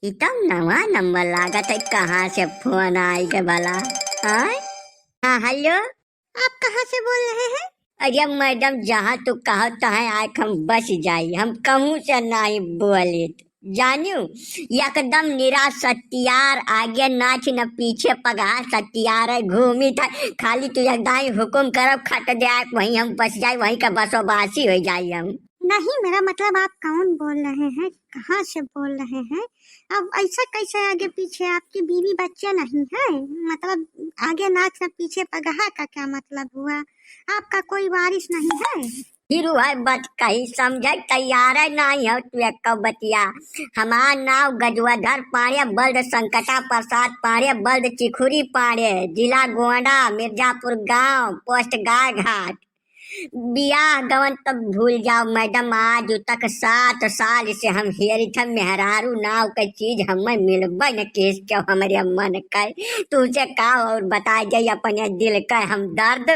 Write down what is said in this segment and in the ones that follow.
एकदम नवा नंबर लागत है। कहाँ से फोन आई के भला? हाँ हाँ, हेलो। आप कहाँ से बोल रहे हैं? अरे मैडम, जहाँ तू कहो तहाँ आके हम बस जाई। हम कहूँ से नहीं बोले जानू। एकदम निराश सत्यार, आगे नाच न पीछे पगहा सत्यार है। घूमी था खाली तू दाई हुकुम करब खट जाए, वहीं हम बस जाए, वहीं का बसोबासी हो जाए हम। नहीं, मेरा मतलब आप कौन बोल रहे हैं, कहाँ से बोल रहे हैं? अब ऐसा कैसे आगे पीछे? आपकी बीवी बच्चे नहीं है? मतलब आगे नाच न पीछे पगहा का क्या मतलब हुआ? आपका कोई वारिस नहीं है? फिर है बत कहीं समझे तैयार है नहीं हो तू एक बतिया। हमार नाव गजवाधर पाड़े, बल्द संकटा प्रसाद पाड़े, बल्द चिखुरी पाड़े, जिला गोंडा, मिर्जापुर गांव, पोस्ट गाय घाट। बियाह गवन तब भूल जाओ मैडम। आज तक 7 साल से हम हेरी थे मेहरारू नाव के चीज हमें मिलबे न केस के हमारे मन के। तुझे का और बता जाई अपने दिल का हम दर्द।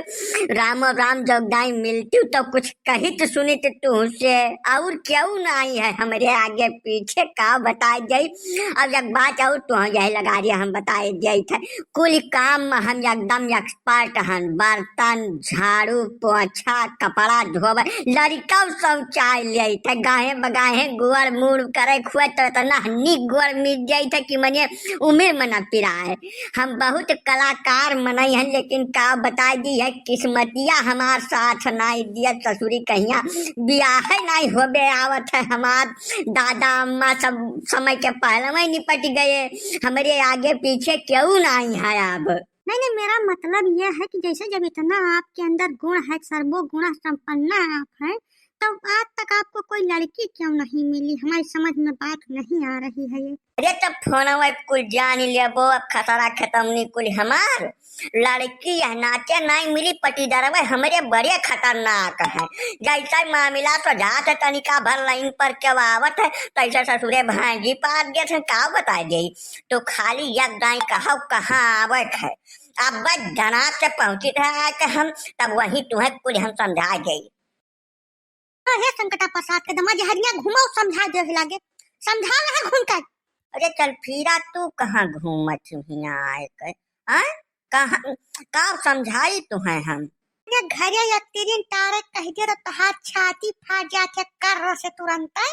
राम राम जोगदाई मिलती तो कुछ कही तो सुनी तो तुझसे और क्यों नहीं है हमारे आगे पीछे का बता जाई। अब एक बात और तू यही लगा रही हम बताए जाई थे। कुल काम हम एकदम एक्सपर्ट हन। बर्तन झाड़ू पोछा कपड़ा धोबे, लड़का शौचालय ले थे गाहे बगाहे गुड़ मुड़ करे खुए तो इतना निक गुड़ मिल जाई थे कि मने उम्र मना पिराए। हम बहुत कलाकार मनई हैं, लेकिन का बता दी है किस्मतिया हमार साथ नहीं दिया। ससुरी कहिया बियाह नहीं होबे आवत है। हमार दादा अम्मा सब समय के पहले में निपट गए। हमारे आगे पीछे क्यों नहीं है अब? नहीं, मेरा मतलब यह है कि जैसे जब इतना आपके अंदर गुण है, सर्वगुण संपन्न आप है, तो आज तक आपको कोई लड़की क्यों नहीं मिली? हमारी समझ में बात नहीं आ रही है ये। अरे तब फोन कुल जान लेबो, अब खतरा खत्म नहीं कुल हमार। लड़की है नाचे नहीं मिली पटीदार में हमारे बड़े खतरनाक है। जैसा मामला तो जात तनिका भर लाइन पर क्या आवत है, तैसे ससुरे भांजी पार गए थे का बता दे। तो खाली एक दाई कहा कहाँ आवत है। अब बस धना से पहुंची था हम, तब वही तुम्हें कुल हम समझा गई। हे संकटा प्रसाद के दमा जहरिया घुमाओ, समझा दे लागे, समझा ना घूम कर। अरे चल फिरा, तू कहाँ घूमत आए कर? कहाँ का समझाई तुम्हें हम? ये घरे या तीन तारे कह दे तो हाथ छाती फाट जाते कर से तुरंत है।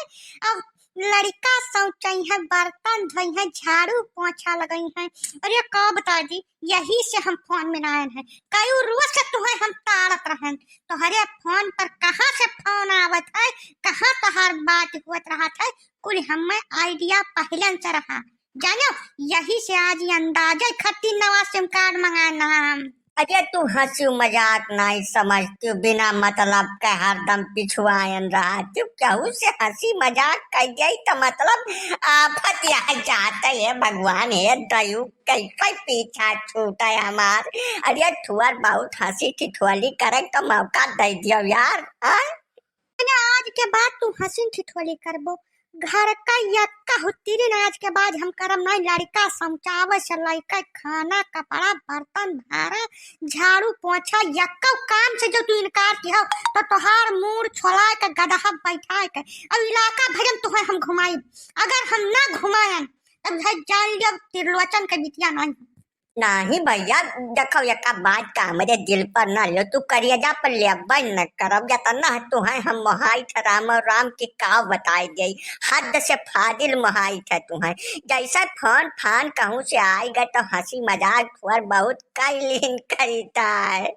अब लड़का शौचाई है, बर्तन धोई है, झाड़ू पोछा लगई है। अरे का बता दी, यही से हम फोन में आए हैं। कई रोज से तुम्हें हम ताड़त रहन, तुम्हारे फोन पर कहाँ से फोन आवत है, कहाँ तहार बात हुआ रहा था। कुल हमें आइडिया पहले से रहा जानो। यही से आज ये अंदाजा खत्ती नवा सिम कार्ड मंगाना हम। अरे तू हंसी मजाक नहीं समझती, बिना मतलब का हरदम पिछुआन रहा तू। कहू से हंसी मजाक कर गई तो मतलब आफत यहाँ जाता है। भगवान है दयु कैसे पीछा छूटा है हमार। अरे ठुअर बहुत हंसी ठिठोली करे तो मौका दे दियो यार। आज के बाद तू हंसी ठिठोली करबो, घर का यक्का होती रे। आज के बाद हम करम नहीं। लड़का समझावे से लड़का खाना कपड़ा बर्तन भाड़ा झाड़ू पोछा यक्का काम से जो तू इनकार किया तो तोहार मूड छोड़ा के गदहा बैठा के अब इलाका भरम तुहे हम घुमाई। अगर हम ना घुमाएं तब जान लियो त्रिलोचन के बिटिया नहीं। नहीं भैया देखो एक बात का मेरे दिल पर न लो। तू करिएजा पर ले न करब जतना तू है हम मोहाई थे। राम राम की का बताई गई, हद से फादिल मोहाई थे तू है। जैसा फोन फान कहूँ से आई गए तो हंसी मजाक थोड़ा बहुत कैलीन करता है।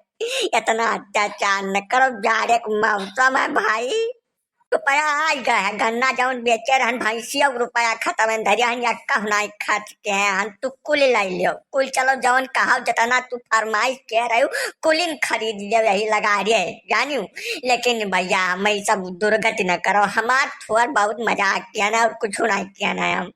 इतना अत्याचार न करो, जाड़े मौसम है भाई। रुपया आ गया है, गन्ना जौन बेचे रहन भैंसिया रुपया खत्म धरिया कहना खर्च के हैं तू कुल ले लियो। कुल चलो जौन कहा जितना तू फरमाइश कह रहे हो कुलिन खरीद लियो, यही लगा रहे जानियो। लेकिन भैया मैं सब दुर्गति न करो, हमार थोड़ा बहुत मजाक किया ना और कुछ नहीं किया ना हम।